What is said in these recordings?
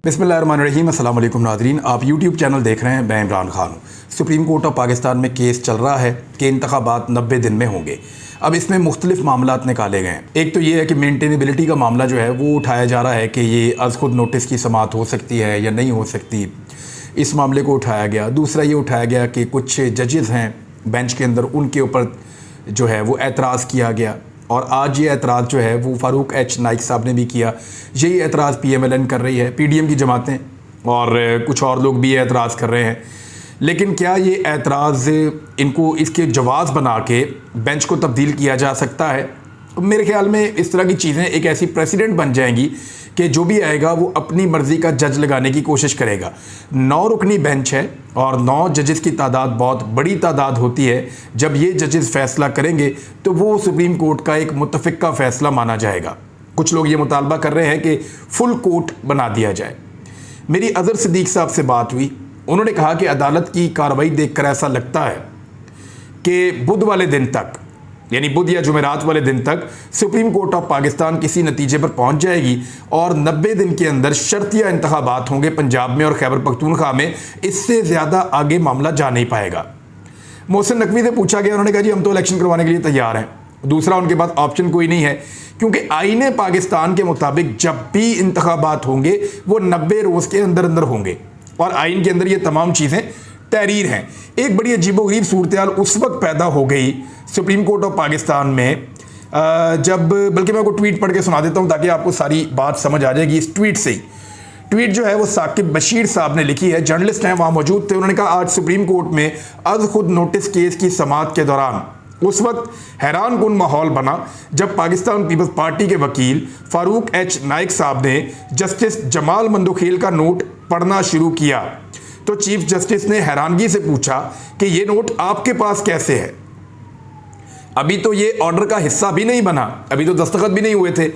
बिस्मिल्लाहिर्रहमानिर्रहीम। अस्सलाम वालेकुम नाज़रीन, आप यूट्यूब चैनल देख रहे हैं। मैं इमरान खान हूँ। सुप्रीम कोर्ट ऑफ पाकिस्तान में केस चल रहा है कि इंतखाबात 90 दिन में होंगे। अब इसमें मुख्तलिफ मामलात निकाले गए हैं। एक तो ये है कि मेंटेनेबिलिटी का मामला जो है वो उठाया जा रहा है कि ये अज़ खुद नोटिस की समाअत हो सकती है या नहीं हो सकती, इस मामले को उठाया गया। दूसरा ये उठाया गया कि कुछ जजेस हैं बेंच के अंदर, उनके ऊपर जो है वो एतराज़ किया गया, और आज ये एतराज़ जो है वो फ़ारूक एच नाइक साहब ने भी किया। यही एतराज़ PMLN कर रही है, PDM की जमातें और कुछ और लोग भी एतराज़ कर रहे हैं। लेकिन क्या ये एतराज़ इनको इसके जवाब बना के बेंच को तब्दील किया जा सकता है? मेरे ख्याल में इस तरह की चीज़ें एक ऐसी प्रेसिडेंट बन जाएंगी कि जो भी आएगा वो अपनी मर्ज़ी का जज लगाने की कोशिश करेगा। 9 रुकनी बेंच है और 9 जजेस की तादाद बहुत बड़ी तादाद होती है। जब ये जजेस फ़ैसला करेंगे तो वो सुप्रीम कोर्ट का एक मुतफ़िक़ा फ़ैसला माना जाएगा। कुछ लोग ये मुतालबा कर रहे हैं कि फुल कोर्ट बना दिया जाए। मेरी अज़हर सिद्दीक़ साहब से बात हुई, उन्होंने कहा कि अदालत की कार्रवाई देखकर ऐसा लगता है कि बुध वाले दिन तक, यानी बुध या जुमेरात वाले दिन तक सुप्रीम कोर्ट ऑफ पाकिस्तान किसी नतीजे पर पहुंच जाएगी और 90 दिन के अंदर शर्तिया इंतखाबात होंगे पंजाब में और खैबर पख्तूनख्वा में। इससे ज़्यादा आगे मामला जा नहीं पाएगा। मोहसिन नकवी से पूछा गया, उन्होंने कहा जी हम तो इलेक्शन करवाने के लिए तैयार हैं। दूसरा उनके पास ऑप्शन कोई नहीं है, क्योंकि आईने पाकिस्तान के मुताबिक जब भी इंतखाबात होंगे वो 90 रोज़ के अंदर अंदर होंगे, और आइन के अंदर ये तमाम चीज़ें तहरीर हैं। एक बड़ी अजीबोगरीब सूरत उस वक्त पैदा हो गई सुप्रीम कोर्ट ऑफ पाकिस्तान में जब, बल्कि मैं आपको ट्वीट पढ़ के सुना देता हूं ताकि आपको सारी बात समझ आ जाएगी इस ट्वीट से ही। ट्वीट जो है वो साकिब बशीर साहब ने लिखी है, जर्नलिस्ट हैं, वहाँ मौजूद थे। उन्होंने कहा आज सुप्रीम कोर्ट में अज़ खुद नोटिस केस की समाअत के दौरान उस वक्त हैरान कुन माहौल बना जब पाकिस्तान पीपल्स पार्टी के वकील फ़ारूक एच नाइक साहब ने जस्टिस जमाल मंदोखेल का नोट पढ़ना शुरू किया तो चीफ जस्टिस ने हैरानगी से पूछा कि ये नोट आपके पास कैसे है? अभी तो ये ऑर्डर का हिस्सा भी नहीं बना, अभी तो दस्तखत भी नहीं हुए थे।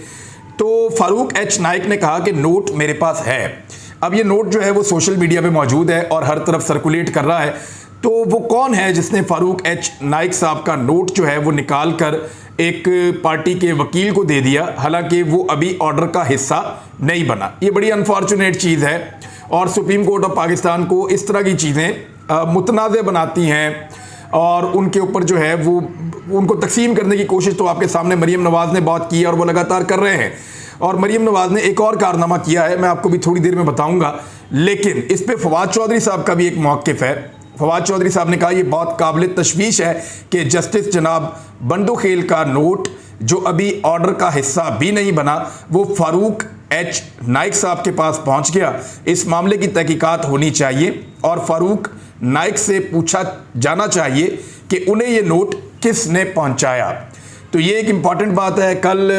तो फ़ारूक एच नाइक ने कहा कि नोट मेरे पास है। अब ये नोट जो है वो सोशल मीडिया पे मौजूद है और हर तरफ सर्कुलेट कर रहा है। तो वो कौन है जिसने फ़ारूक एच नाइक साहब का नोट जो है वो निकाल कर एक पार्टी के वकील को दे दिया, हालांकि वो अभी ऑर्डर का हिस्सा नहीं बना? ये बड़ी अनफॉर्चुनेट चीज़ है और सुप्रीम कोर्ट ऑफ पाकिस्तान को इस तरह की चीज़ें मुतनाज़ बनाती हैं और उनके ऊपर जो है वो उनको तकसीम करने की कोशिश तो आपके सामने मरीम नवाज़ ने बहुत की है और वो लगातार कर रहे हैं। और मरीम नवाज़ ने एक और कारनामा किया है, मैं आपको भी थोड़ी देर में बताऊंगा, लेकिन इस पर फवाद चौधरी साहब का भी एक मौक़िफ़ है। फवाद चौधरी साहब ने कहा यह बहुत काबिल तशवीश है कि जस्टिस जनाब बंदोखेल का नोट जो अभी ऑर्डर का हिस्सा भी नहीं बना वो फ़ारूक एच नाइक साहब के पास पहुंच गया। इस मामले की तहकीकात होनी चाहिए और फ़ारूक नाइक से पूछा जाना चाहिए कि उन्हें ये नोट किसने पहुंचाया। तो ये एक इम्पॉर्टेंट बात है। कल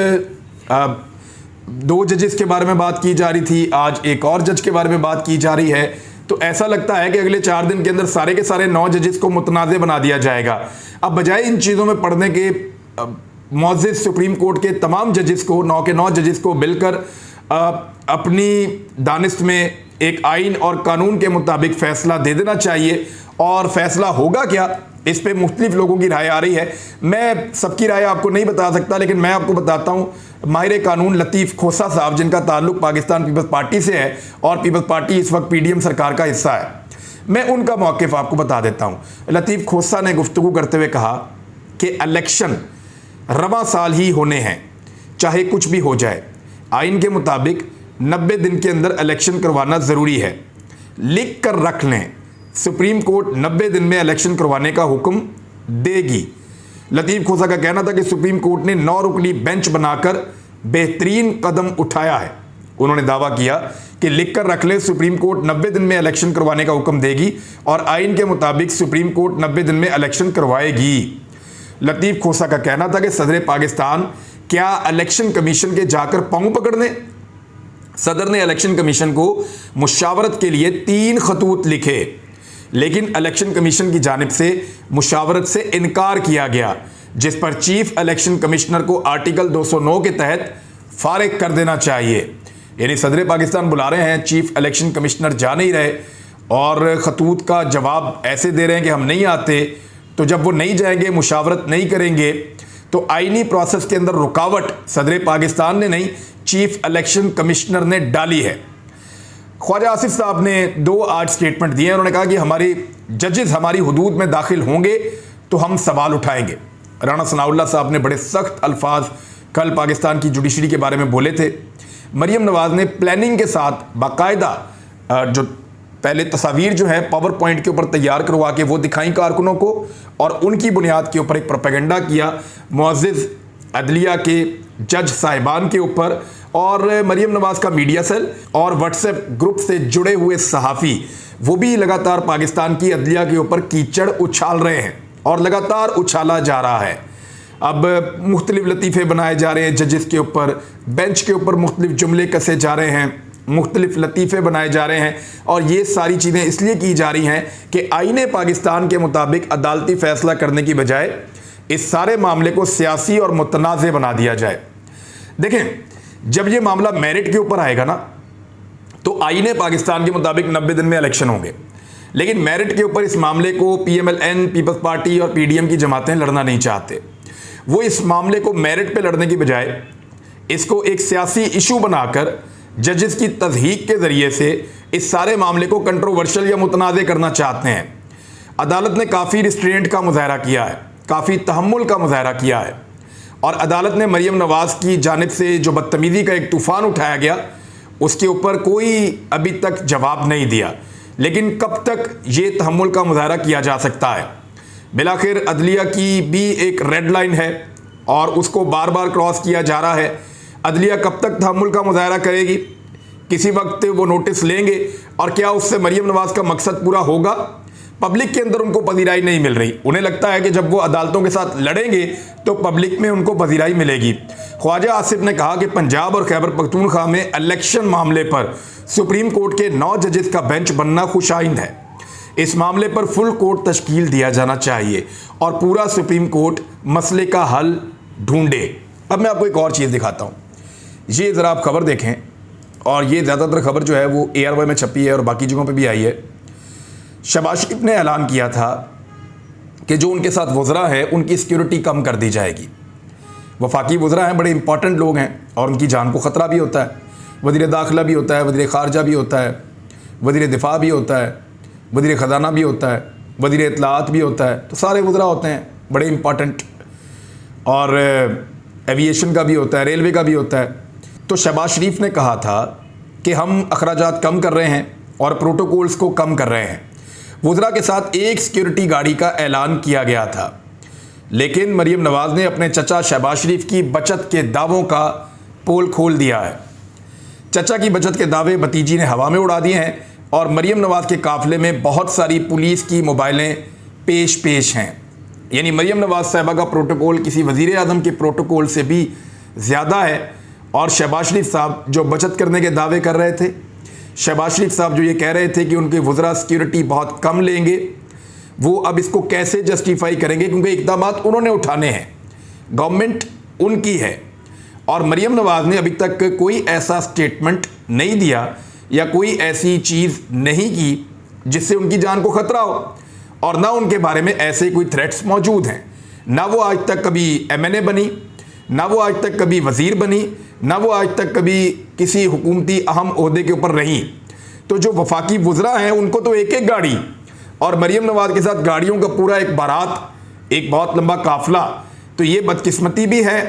2 जजेस के बारे में बात की जा रही थी, आज एक और जज के बारे में बात की जा रही है। तो ऐसा लगता है कि अगले 4 दिन के अंदर सारे के सारे 9 जजेस को मुतनाज़ बना दिया जाएगा। अब बजाय इन चीज़ों में पढ़ने के मौजूद सुप्रीम कोर्ट के तमाम जजेस को, 9 के 9 जजेस को मिलकर अपनी दानिश में एक आइन और कानून के मुताबिक फ़ैसला दे देना चाहिए। और फ़ैसला होगा क्या, इस पे मुख्तलिफ लोगों की राय आ रही है। मैं सबकी राय आपको नहीं बता सकता, लेकिन मैं आपको बताता हूँ माहिर कानून लतीफ़ खोसा साहब, जिनका ताल्लुक पाकिस्तान पीपल्स पार्टी से है और पीपल्स पार्टी इस वक्त PDM सरकार का हिस्सा है, मैं उनका मौक़िफ़ आपको बता देता हूँ। लतीफ़ खोसा ने गुफ्तगू करते हुए कहा कि इलेक्शन रवां साल ही होने हैं, चाहे कुछ भी हो जाए। आइन के मुताबिक 90 दिन के अंदर इलेक्शन करवाना ज़रूरी है। लिख कर रख लें, सुप्रीम कोर्ट 90 दिन में इलेक्शन करवाने का हुक्म देगी। लतीफ़ खोसा का कहना था कि सुप्रीम कोर्ट ने 9 रुकनी बेंच बनाकर बेहतरीन कदम उठाया है। उन्होंने दावा किया कि लिख कर रख लें, सुप्रीम कोर्ट 90 दिन में इलेक्शन करवाने का हुक्म देगी और आइन के मुताबिक सुप्रीम कोर्ट 90 दिन में इलेक्शन करवाएगी। लतीफ़ खोसा का कहना था कि सदर पाकिस्तान क्या इलेक्शन कमीशन के जाकर पाँव पकड़ने? सदर ने इलेक्शन कमीशन को मुशावरत के लिए 3 खतूत लिखे, लेकिन इलेक्शन कमीशन की जानिब से मुशावरत से इनकार किया गया, जिस पर चीफ इलेक्शन कमिश्नर को आर्टिकल 209 के तहत फारिग कर देना चाहिए। यानी सदर पाकिस्तान बुला रहे हैं, चीफ इलेक्शन कमिश्नर जा नहीं रहे और खतूत का जवाब ऐसे दे रहे हैं कि हम नहीं आते। तो जब वो नहीं जाएंगे, मुशावरत नहीं करेंगे, तो आईनी प्रोसेस के अंदर रुकावट सदर पाकिस्तान ने नहीं, चीफ इलेक्शन कमिश्नर ने डाली है। ख्वाजा आसिफ साहब ने 2 आज स्टेटमेंट दिए हैं। उन्होंने कहा कि हमारे जजेस हमारी हुदूद में दाखिल होंगे तो हम सवाल उठाएंगे। राणा सनाउल्लाह साहब ने बड़े सख्त अल्फाज कल पाकिस्तान की जुडिशरी के बारे में बोले थे। मरियम नवाज ने प्लानिंग के साथ बाकायदा जो पहले तस्वीर जो है पावर पॉइंट के ऊपर तैयार करवा के वो दिखाई कारकुनों को, और उनकी बुनियाद के ऊपर एक प्रोपेगेंडा किया मुअज़्ज़िज़ अदलिया के जज साहिबान के ऊपर। और मरियम नवाज का मीडिया सेल और व्हाट्सएप ग्रुप से जुड़े हुए सहाफ़ी वो भी लगातार पाकिस्तान की अदलिया के ऊपर कीचड़ उछाल रहे हैं और लगातार उछाला जा रहा है। अब मुख्तलिफ लतीफ़े बनाए जा रहे हैं जजेस के ऊपर, बेंच के ऊपर मुख्तलिफ जुमले कसे जा रहे हैं, मुख्तलिफ लतीफ़े बनाए जा रहे हैं, और ये सारी चीज़ें इसलिए की जा रही हैं कि आईने पाकिस्तान के मुताबिक अदालती फ़ैसला करने की बजाय इस सारे मामले को सियासी और मुतनाज़ बना दिया जाए। देखें, जब ये मामला मेरिट के ऊपर आएगा ना, तो आईने पाकिस्तान के मुताबिक 90 दिन में इलेक्शन होंगे, लेकिन मेरिट के ऊपर इस मामले को PMLN, पीपल्स पार्टी और PDM की जमातें लड़ना नहीं चाहते। वो इस मामले को मेरिट पे लड़ने की बजाय इसको एक सियासी इशू बनाकर जजेस की तज़हीक के ज़रिए से इस सारे मामले को कंट्रोवर्शियल या मुतनाज़ करना चाहते हैं। अदालत ने काफ़ी रिस्ट्रेंट का मुज़ाहरा किया है, काफ़ी तहम्मुल का मुज़ाहरा किया है, और अदालत ने मरियम नवाज़ की जानिब से जो बदतमीज़ी का एक तूफ़ान उठाया गया उसके ऊपर कोई अभी तक जवाब नहीं दिया। लेकिन कब तक ये तहम्मुल का मुज़ाहरा किया जा सकता है? बिलाखिर अदलिया की भी एक रेड लाइन है और उसको बार बार क्रॉस किया जा रहा है। अदलिया कब तक तहम्मुल का मुज़ाहरा करेगी? किसी वक्त वो नोटिस लेंगे, और क्या उससे मरियम नवाज़ का मकसद पूरा होगा? पब्लिक के अंदर उनको पजीराई नहीं मिल रही। उन्हें लगता है कि जब वो अदालतों के साथ लड़ेंगे तो पब्लिक में उनको पजीराई मिलेगी। ख्वाजा आसिफ ने कहा कि पंजाब और खैबर पख्तूनख्वा में इलेक्शन मामले पर सुप्रीम कोर्ट के 9 जजेस का बेंच बनना खुशाइंद है। इस मामले पर फुल कोर्ट तश्कील दिया जाना चाहिए और पूरा सुप्रीम कोर्ट मसले का हल ढूंढे। अब मैं आपको एक और चीज़ दिखाता हूँ। ये ज़रा आप खबर देखें, और ये ज़्यादातर खबर जो है वो ARY में छपी है और बाकी जगहों पे भी आई है। शहबाज शरीफ ने ऐलान किया था कि जो उनके साथ वज़रा है उनकी सिक्योरिटी कम कर दी जाएगी। वफाकी वज़रा हैं, बड़े इंपॉर्टेंट लोग हैं और उनकी जान को ख़तरा भी होता है। वज़ीर दाखिला भी होता है, वज़ीर ख़ारजा भी होता है, वज़ीर दिफा भी होता है, वज़ीर ख़जाना भी होता है, वज़ीर इत्तलाआत भी होता है। तो सारे वज़रा होते हैं बड़े इंपॉर्टेंट, और एविएशन का भी होता है, रेलवे का भी होता है। तो शहबाज शरीफ ने कहा था कि हम अखराजात कम कर रहे हैं और प्रोटोकॉल्स को कम कर रहे हैं। वज़रा के साथ एक सिक्योरिटी गाड़ी का ऐलान किया गया था, लेकिन मरियम नवाज़ ने अपने चचा शहबाज शरीफ की बचत के दावों का पोल खोल दिया है। चचा की बचत के दावे भतीजी ने हवा में उड़ा दिए हैं, और मरियम नवाज़ के काफ़िले में बहुत सारी पुलिस की मोबाइलें पेश हैं। यानी मरियम नवाज़ साहिबा का प्रोटोकॉल किसी वज़ीर आज़म के प्रोटोकॉल से भी ज़्यादा है। और शहबाज शरीफ साहब जो बचत करने के दावे कर रहे थे, शहबाज शरीफ साहब जो ये कह रहे थे कि उनके वज़रा सिक्योरिटी बहुत कम लेंगे, वो अब इसको कैसे जस्टिफाई करेंगे? क्योंकि इक़दामात उन्होंने उठाने हैं, गवर्नमेंट उनकी है, और मरियम नवाज़ ने अभी तक कोई ऐसा स्टेटमेंट नहीं दिया या कोई ऐसी चीज़ नहीं की जिससे उनकी जान को ख़तरा हो, और ना उनके बारे में ऐसे कोई थ्रेट्स मौजूद हैं। ना वो आज तक कभी MNA बनी, ना वो आज तक कभी वज़ीर बनी, ना वो आज तक कभी किसी हुकूमती अहम ओहदे के ऊपर रही। तो जो वफाकी वज़रा हैं उनको तो एक एक गाड़ी, और मरियम नवाज़ के साथ गाड़ियों का पूरा एक बारात, एक बहुत लंबा काफ़िला। तो ये बदकिस्मती भी है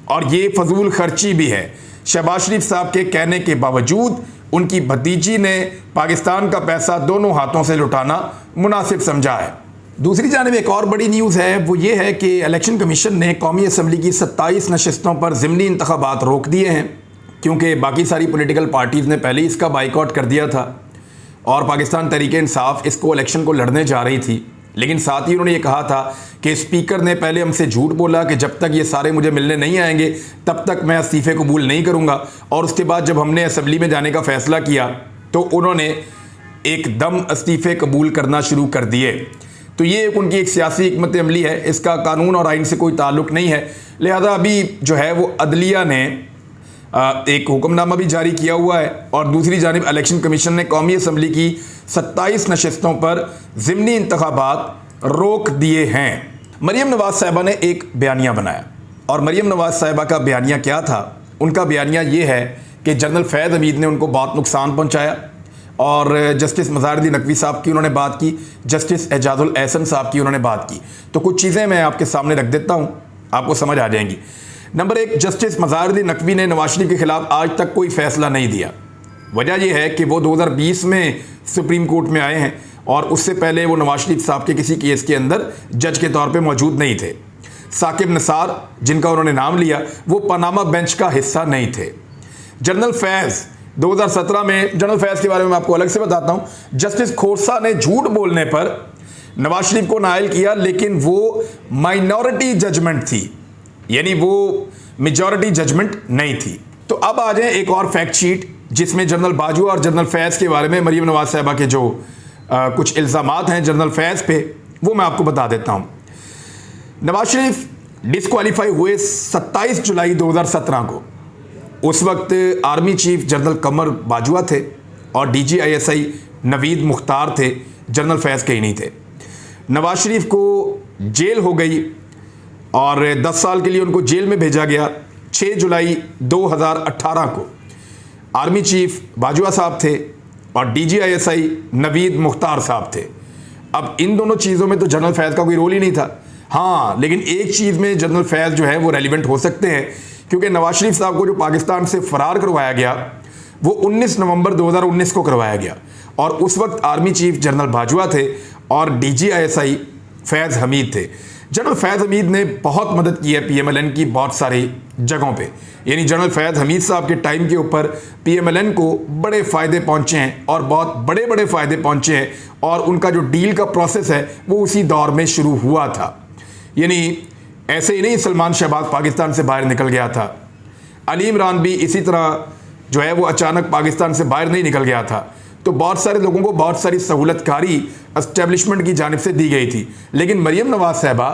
और ये फजूल खर्ची भी है। शहबाज शरीफ साहब के कहने के बावजूद उनकी भतीजी ने पाकिस्तान का पैसा दोनों हाथों से लुटाना मुनासिब समझा है। दूसरी जानिब एक और बड़ी न्यूज़ है, वो ये है कि इलेक्शन कमीशन ने कौमी असम्बली की 27 नशस्तों पर ज़िमनी इंतखाबात रोक दिए हैं, क्योंकि बाकी सारी पॉलिटिकल पार्टीज़ ने पहले इसका बाइकआउट कर दिया था और पाकिस्तान तहरीक इंसाफ इसको इलेक्शन को लड़ने जा रही थी। लेकिन साथ ही उन्होंने ये कहा था कि स्पीकर ने पहले हमसे झूठ बोला कि जब तक ये सारे मुझे मिलने नहीं आएंगे तब तक मैं इस्तीफ़े कबूल नहीं करूँगा, और उसके बाद जब हमने असम्बली में जाने का फ़ैसला किया तो उन्होंने एकदम इस्तीफ़े कबूल करना शुरू कर दिए। तो ये उनकी एक सियासी हिकमत अमली है, इसका कानून और आइन से कोई ताल्लुक़ नहीं है। लिहाजा अभी जो है वो अदलिया ने एक हुक्मनामा भी जारी किया हुआ है, और दूसरी जानिब इलेक्शन कमीशन ने कौमी असम्बली की 27 नशस्तों पर ज़िमनी इंतखाबात रोक दिए हैं। मरियम नवाज़ साहिबा ने एक बयानिया बनाया, और मरियम नवाज़ साहिबा का बयानिया क्या था? उनका बयानिया ये है कि जनरल फैज़ हमीद ने उनको बहुत नुकसान पहुँचाया, और जस्टिस मज़ारुद्दीन नकवी साहब की उन्होंने बात की, जस्टिस एजाजुल एहसन साहब की उन्होंने बात की। तो कुछ चीज़ें मैं आपके सामने रख देता हूँ, आपको समझ आ जाएंगी। नंबर 1, जस्टिस मज़ारुद्दीन नकवी ने नवाज शरीफ के खिलाफ आज तक कोई फैसला नहीं दिया। वजह यह है कि वो 2020 में सुप्रीम कोर्ट में आए हैं और उससे पहले वो नवाज शरीफ साहब के किसी केस के अंदर जज के तौर पे मौजूद नहीं थे। साकिब निसार, जिनका उन्होंने नाम लिया, वो पनामा बेंच का हिस्सा नहीं थे। जनरल फैज़ 2017 में, जनरल फैज़ के बारे में मैं आपको अलग से बताता हूं। जस्टिस खोरसा ने झूठ बोलने पर नवाज शरीफ को नाइल किया, लेकिन वो माइनॉरिटी जजमेंट थी, यानी वो मेजॉरिटी जजमेंट नहीं थी। तो अब आ जाए एक और फैक्ट शीट जिसमें जनरल बाजवा और जनरल फैज़ के बारे में, मरीम नवाज साहबा के जो कुछ इल्ज़ामात हैं जनरल फैज़ पे, वो मैं आपको बता देता हूं। नवाज शरीफ डिस्क्वालीफाई हुए 27 जुलाई 2017 को। उस वक्त आर्मी चीफ जनरल कमर बाजवा थे और DGISI नवीद मुख्तार थे, जनरल फैज़ के ही नहीं थे। नवाज शरीफ को जेल हो गई और 10 साल के लिए उनको जेल में भेजा गया। 6 जुलाई 2018 को आर्मी चीफ बाजवा साहब थे और DGISI नवीद मुख्तार साहब थे। अब इन दोनों चीज़ों में तो जनरल फैज़ का कोई रोल ही नहीं था। हाँ, लेकिन एक चीज़ में जनरल फैज़ जो है वो रेलिवेंट हो सकते हैं, क्योंकि नवाज शरीफ साहब को जो पाकिस्तान से फ़रार करवाया गया वो 19 नवंबर 2019 को करवाया गया और उस वक्त आर्मी चीफ जनरल बाजवा थे और DGISI फैज़ हमीद थे। जनरल फैज़ हमीद ने बहुत मदद की है PMLN की बहुत सारी जगहों पे, यानी जनरल फैज़ हमीद साहब के टाइम के ऊपर PMLN को बड़े फ़ायदे पहुंचे हैं और बहुत बड़े बड़े फ़ायदे पहुंचे हैं और उनका जो डील का प्रोसेस है वो उसी दौर में शुरू हुआ था। यानी ऐसे ही नहीं सलमान शहबाज पाकिस्तान से बाहर निकल गया था, अली इमरान भी इसी तरह जो है वो अचानक पाकिस्तान से बाहर नहीं निकल गया था। तो बहुत सारे लोगों को बहुत सारी सहूलतकारी एस्टेब्लिशमेंट की जानिब से दी गई थी, लेकिन मरीम नवाज साहबा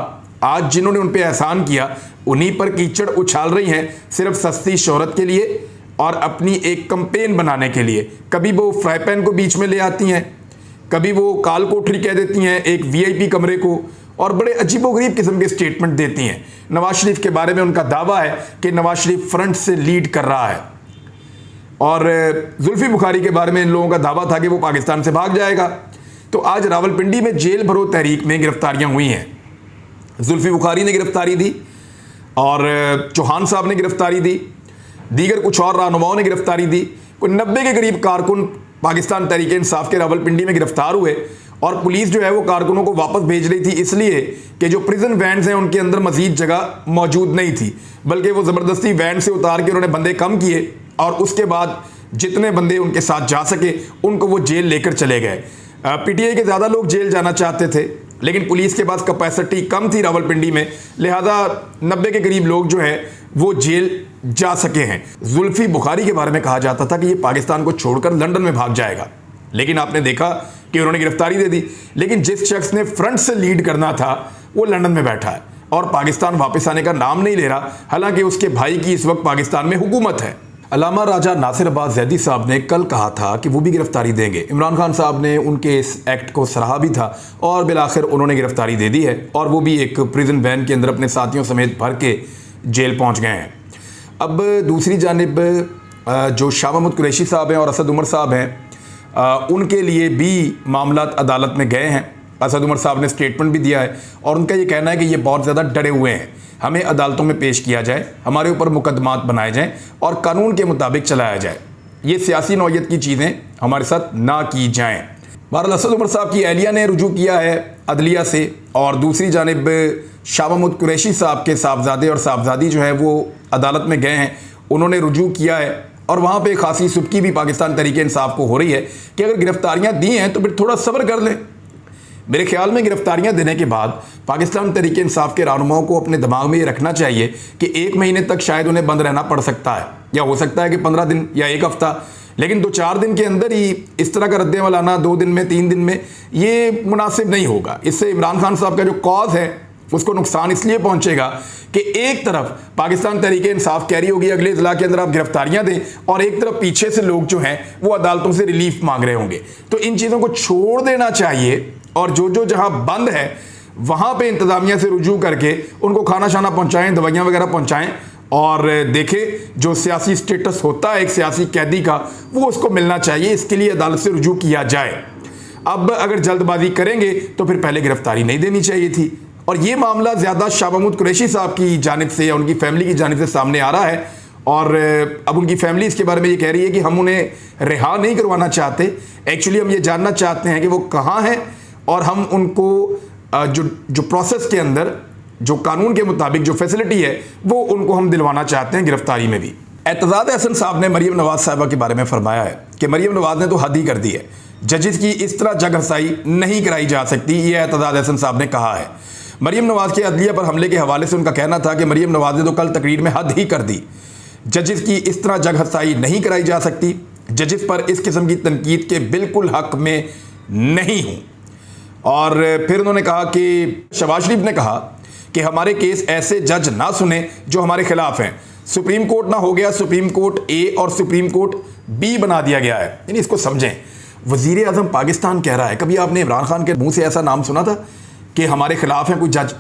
आज जिन्होंने उन पर एहसान किया उन्हीं पर कीचड़ उछाल रही हैं, सिर्फ सस्ती शोहरत के लिए और अपनी एक कंपेन बनाने के लिए। कभी वो फ्राई पैन को बीच में ले आती हैं, कभी वो काल कोठरी कह देती हैं एक VIP कमरे को, और बड़े अजीबोगरीब किस्म के स्टेटमेंट देती हैं। नवाज शरीफ के बारे में उनका दावा है कि नवाज शरीफ फ्रंट से लीड कर रहा है और जुल्फी बुखारी के बारे में इन लोगों का दावा था कि वो पाकिस्तान से भाग जाएगा। तो आज रावलपिंडी में जेल भरो तहरीक में गिरफ्तारियां हुई हैं। जुल्फी बुखारी ने गिरफ्तारी दी और चौहान साहब ने गिरफ्तारी दी, दीगर कुछ और रहनुमाओं ने गिरफ्तारी दी। कोई 90 के करीब कारकुन पाकिस्तान तहरीक इंसाफ के रावलपिंडी में गिरफ्तार हुए और पुलिस जो है वो कारकुनों को वापस भेज रही थी, इसलिए कि जो प्रिजन वैन्स हैं उनके अंदर मजीद जगह मौजूद नहीं थी, बल्कि वो ज़बरदस्ती वैन से उतार के उन्होंने बंदे कम किए और उसके बाद जितने बंदे उनके साथ जा सके उनको वो जेल लेकर चले गए। PTI के ज़्यादा लोग जेल जाना चाहते थे, लेकिन पुलिस के पास कैपेसिटी कम थी रावलपिंडी में, लिहाजा 90 के करीब लोग जो है वो जेल जा सके हैं। जुल्फी बुखारी के बारे में कहा जाता था कि ये पाकिस्तान को छोड़कर लंदन में भाग जाएगा, लेकिन आपने देखा कि उन्होंने गिरफ्तारी दे दी। लेकिन जिस शख्स ने फ्रंट से लीड करना था वो लंदन में बैठा है और पाकिस्तान वापस आने का नाम नहीं ले रहा, हालांकि उसके भाई की इस वक्त पाकिस्तान में हुकूमत है। अल्लामा राजा नासिर अब्बास जैदी साहब ने कल कहा था कि वो भी गिरफ्तारी देंगे। इमरान खान साहब ने उनके इस एक्ट को सराहा भी था और बिलाखिर उन्होंने गिरफ्तारी दे दी है और वो भी एक प्रिजन वैन के अंदर अपने साथियों समेत भर के जेल पहुंच गए हैं। अब दूसरी जानिब जो शाह महमूद कुरैशी साहब हैं और असद उमर साहब हैं, उनके लिए भी मामलात अदालत में गए हैं। असद उमर साहब ने स्टेटमेंट भी दिया है और उनका ये कहना है कि ये बहुत ज़्यादा डरे हुए हैं, हमें अदालतों में पेश किया जाए, हमारे ऊपर मुकदमात बनाए जाएं और कानून के मुताबिक चलाया जाए, ये सियासी नौयत की चीज़ें हमारे साथ ना की जाएं। बहरहाल असद उमर साहब की अहलिया ने रुजू किया है अदलिया से और दूसरी जानिब शाह महमूद कुरैशी साहब के साहबजादे और साहबजादी जो है वो अदालत में गए हैं, उन्होंने रुजू किया है और वहाँ पे खासी सुबकी भी पाकिस्तान तहरीक इंसाफ को हो रही है कि अगर गिरफ्तारियाँ दी हैं तो फिर थोड़ा सब्र कर लें। मेरे ख्याल में गिरफ्तारियां देने के बाद पाकिस्तान तहरीक इंसाफ के रहनुमाओं को अपने दिमाग में ये रखना चाहिए कि 1 महीने तक शायद उन्हें बंद रहना पड़ सकता है, या हो सकता है कि 15 दिन या 1 हफ्ता, लेकिन 2-4 दिन के अंदर ही इस तरह का रद्द आना 2 दिन में 3 दिन में ये मुनासिब नहीं होगा। इससे इमरान खान साहब का जो कॉज है उसको नुकसान इसलिए पहुंचेगा कि एक तरफ पाकिस्तान तहरीक इंसाफ कह रही होगी अगले इजला के अंदर आप गिरफ्तारियां दें और एक तरफ पीछे से लोग जो हैं वो अदालतों से रिलीफ मांग रहे होंगे। तो इन चीज़ों को छोड़ देना चाहिए और जो जहां बंद है वहां पे इंतजामिया से रुजू करके उनको खाना शाना पहुंचाएं, दवाइयां वगैरह पहुंचाएं और देखें जो सियासी स्टेटस होता है एक सियासी कैदी का वो उसको मिलना चाहिए, इसके लिए अदालत से रुजू किया जाए। अब अगर जल्दबाजी करेंगे तो फिर पहले गिरफ्तारी नहीं देनी चाहिए थी। और ये मामला ज़्यादा शाह महमूद कुरैशी साहब की जानिब से या उनकी फैमिली की जानिब से सामने आ रहा है और अब उनकी फैमिली इसके बारे में ये कह रही है कि हम उन्हें रिहा नहीं करवाना चाहते, एक्चुअली हम ये जानना चाहते हैं कि वो कहाँ हैं और हम उनको जो प्रोसेस के अंदर जो कानून के मुताबिक जो फैसिलिटी है वो उनको हम दिलवाना चाहते हैं गिरफ्तारी में भी। एतजाद अहसन साहब ने मरीम नवाज साहिबा के बारे में फरमाया है कि मरीम नवाज ने तो हद ही कर दी है, जजेस की इस तरह जगहसाई नहीं कराई जा सकती, ये एतजाद अहसन साहब ने कहा है। मरीम नवाज के अदलिया पर हमले के हवाले से उनका कहना था कि मरीम नवाज ने तो कल तकरीर में हद ही कर दी, जजेस की इस तरह जगहसाई नहीं कराई जा सकती, जजेस पर इस किस्म की तनकीद के बिल्कुल हक में नहीं हूँ। और फिर उन्होंने कहा कि शहबाज शरीफ ने कहा कि हमारे केस ऐसे जज ना सुने जो हमारे खिलाफ हैं, सुप्रीम कोर्ट ना हो गया, सुप्रीम कोर्ट ए और सुप्रीम कोर्ट बी बना दिया गया है। यानी इसको समझें, वजीर आजम पाकिस्तान कह रहा है, कभी आपने इमरान खान के मुंह से ऐसा नाम सुना था कि हमारे खिलाफ है कोई जज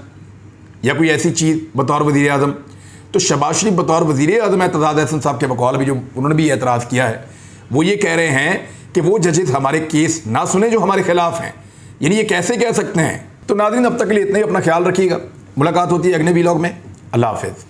या कोई ऐसी चीज़ बतौर वजीर आजम? तो शहबाज शरीफ बतौर वजीर आजम एतजाद अहसन साहब के बकौल भी जो उन्होंने भी एतराज़ किया है वो ये कह रहे हैं कि वो जजेस हमारे केस ना सुने जो हमारे खिलाफ हैं। यानी ये कैसे कह सकते हैं? तो नाज़रीन अब तक के लिए इतना ही, अपना ख्याल रखिएगा। मुलाकात होती है अगले व्लॉग में। अल्लाह हाफ़िज़।